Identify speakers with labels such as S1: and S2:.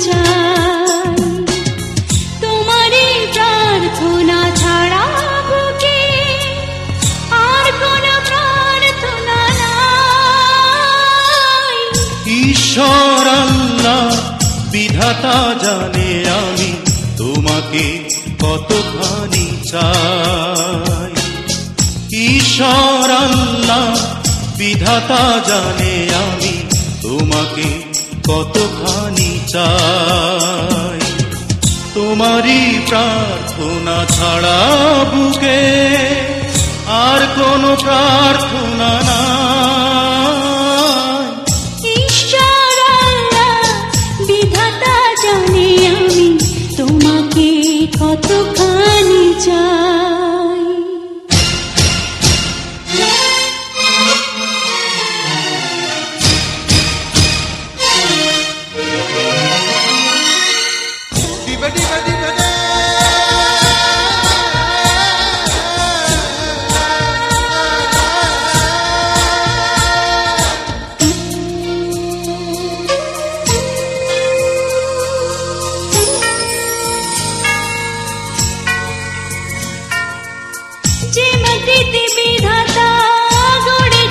S1: চাই। তোমারই প্রার্থনা ছাড়া বুকে আর কোনো প্রার্থনা নাই।
S2: ঈশ্বর আল্লাহ বিধাতা জানে আমি তোমাকে কতখানি চাই। ঈশ্বর আল্লাহ বিধাতা জানে আমি তোমাকে কতখানি চাই। তোমারই প্রার্থনা ছাড়া বুকে আর কোনো প্রার্থনা নাই।
S1: ঈশ্বর আল্লাহ বিধাতা জানে আমি তোমাকে কতখানি চাই।